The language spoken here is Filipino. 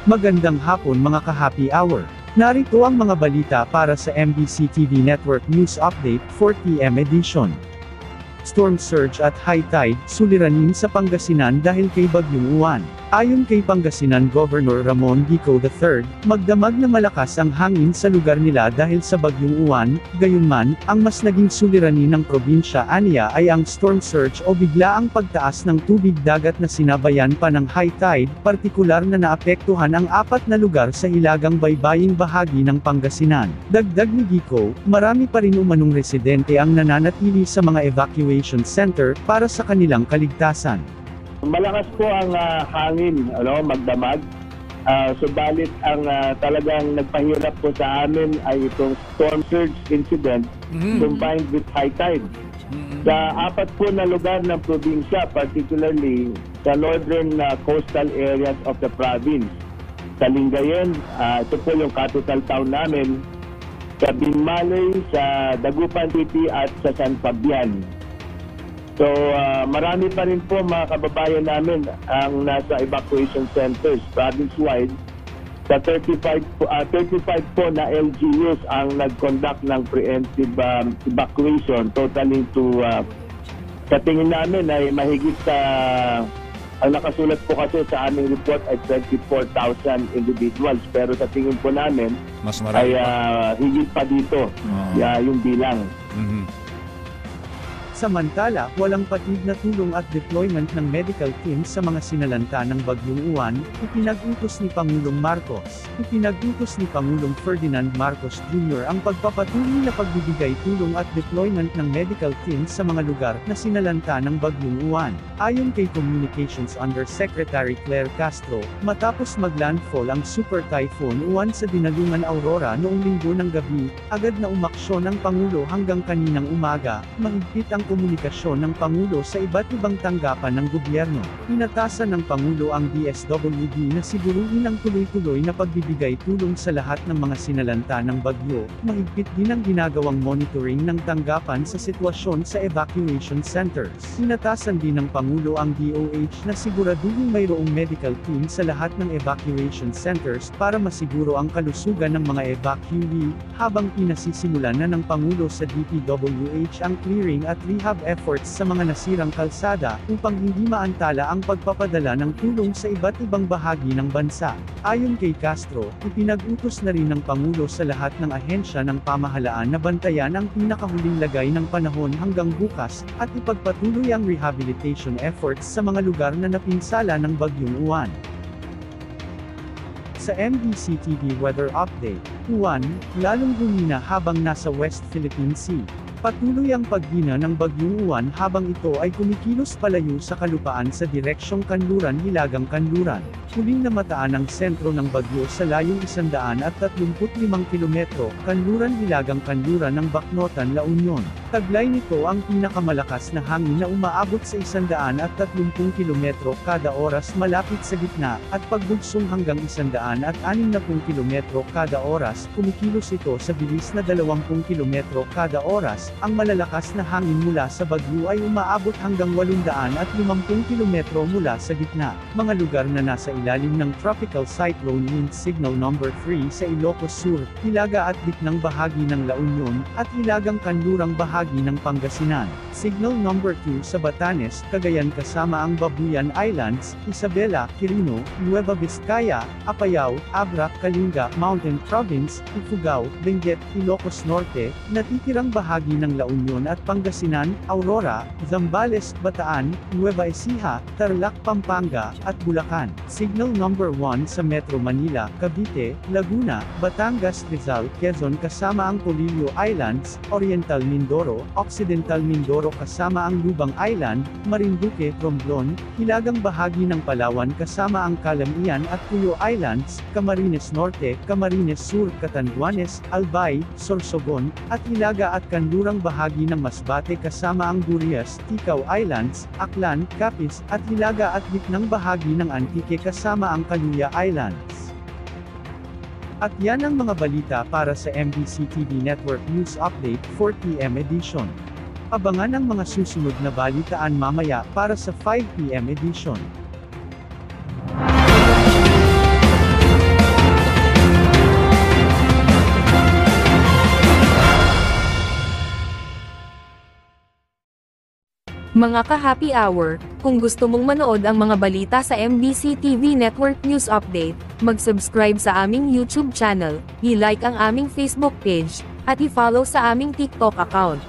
Magandang hapon mga ka-happy hour. Narito ang mga balita para sa MBC TV Network News Update 4pm edition. Storm surge at high tide, suliranin sa Pangasinan dahil kay Bagyong Uwan. Ayon kay Pangasinan Governor Ramon Dico III, magdamag na malakas ang hangin sa lugar nila dahil sa Bagyong Uwan. Gayunman, ang mas naging suliranin ng probinsya aniya ay ang storm surge o biglaang pagtaas ng tubig dagat na sinabayan pa ng high tide, partikular na naapektuhan ang 4 na lugar sa hilagang baybaying bahagi ng Pangasinan. Dagdag ni Dico, marami pa rin umanong residente ang nananatili sa mga evacuation center para sa kanilang kaligtasan. Malakas po ang hangin, magdamag. Subalit ang talagang nagpahirap po sa amin ay itong storm surge incident combined with high tide. Sa 4 po na lugar ng probinsya, particularly sa northern coastal areas of the province. Sa Lingayen, ito po yung capital town namin, sa Binmalay, sa Dagupan City at sa San Fabian. So marami pa rin po mga kababayan namin ang nasa evacuation centers province-wide. Sa 35 po na LGUs ang nag-conduct ng preemptive evacuation, totaling to sa tingin namin ay mahigit sa ang nakasulat po kasi sa aming report ay 24,000 individuals, pero sa tingin po namin mas marami ay higit pa dito yung bilang. Samantala, walang patid na tulong at deployment ng medical team sa mga sinalanta ng Bagyong Uwan, ipinag-utos ni Pangulong Marcos. Ipinag-utos ni Pangulong Ferdinand Marcos Jr. ang pagpapatuloy na pagbibigay tulong at deployment ng medical team sa mga lugar na sinalanta ng Bagyong Uwan. Ayon kay Communications Undersecretary Claire Castro, matapos maglandfall ang Super Typhoon Uwan sa Dinalungan Aurora noong Linggo ng gabi, agad na umaksyon ang Pangulo hanggang kaninang umaga, mahigpit ang komunikasyon ng Pangulo sa iba't ibang tanggapan ng gobyerno. Inatasan ng Pangulo ang DSWD na siguruhin ang tuloy-tuloy na pagbibigay tulong sa lahat ng mga sinalanta ng bagyo. Mahigpit din ang ginagawang monitoring ng tanggapan sa sitwasyon sa evacuation centers. Inatasan din ng Pangulo ang DOH na siguraduhin mayroong medical team sa lahat ng evacuation centers para masiguro ang kalusugan ng mga evacuee, habang pinasisimulan na ng Pangulo sa DPWH ang clearing at rehab efforts sa mga nasirang kalsada, upang hindi maantala ang pagpapadala ng tulong sa iba't ibang bahagi ng bansa. Ayon kay Castro, ipinag-utos na rin ng Pangulo sa lahat ng ahensya ng pamahalaan na bantayan ang pinakahuling lagay ng panahon hanggang bukas, at ipagpatuloy ang rehabilitation efforts sa mga lugar na napinsala ng Bagyong Uwan. Sa MBC TV Weather Update, Uwan, lalong humina habang nasa West Philippine Sea. Patuloy ang paghina ng Bagyong Uwan habang ito ay kumikilos palayo sa kalupaan sa direksyong Kanluran-Hilagang Kanluran. Huling namataan ang sentro ng bagyo sa layong 135 kilometro, Kanluran-Hilagang Kanluran ng Bacnotan, La Union. Taglay nito ang pinakamalakas na hangin na umaabot sa 130 kilometro kada oras malapit sa gitna, at pagbugsong hanggang 160 kilometro kada oras, kumikilos ito sa bilis na 20 kilometro kada oras. Ang malalakas na hangin mula sa bagyo ay umaabot hanggang 850 kilometro mula sa gitna. Mga lugar na nasa ilalim ng Tropical Cyclone Wind Signal No. 3 sa Ilocos Sur, Hilaga at gitnang bahagi ng La Union, at hilagang kanlurang bahagi ng Pangasinan. Signal No. 2 sa Batanes, Cagayan kasama ang Babuyan Islands, Isabela, Quirino, Nueva Vizcaya, Apayao, Abra, Kalinga, Mountain Province, Ifugao, Benguet, Ilocos Norte, natitirang bahagi ng La Union at Pangasinan, Aurora, Zambales, Bataan, Nueva Ecija, Tarlac, Pampanga, at Bulacan. Signal No. 1 sa Metro Manila, Cavite, Laguna, Batangas, Rizal, Quezon kasama ang Polillo Islands, Oriental Mindoro, Occidental Mindoro kasama ang Lubang Island, Marinduque, Romblon, hilagang bahagi ng Palawan kasama ang Calamian at Puyo Islands, Camarines Norte, Camarines Sur, Catanduanes, Albay, Sorsogon, at hilaga at kanlurang bahagi ng Masbate kasama ang Durias, Ticao Islands, Aklan, Capiz, at hilaga at gitnang bahagi ng Antique kasama ang Kaluya Islands. At yan ang mga balita para sa MBC TV Network News Update 4pm edition. Abangan ang mga susunod na balitaan mamaya para sa 5pm edition. Mga ka-happy hour, kung gusto mong manood ang mga balita sa MBC TV Network News Update, mag-subscribe sa aming YouTube channel, i-like ang aming Facebook page, at i-follow sa aming TikTok account.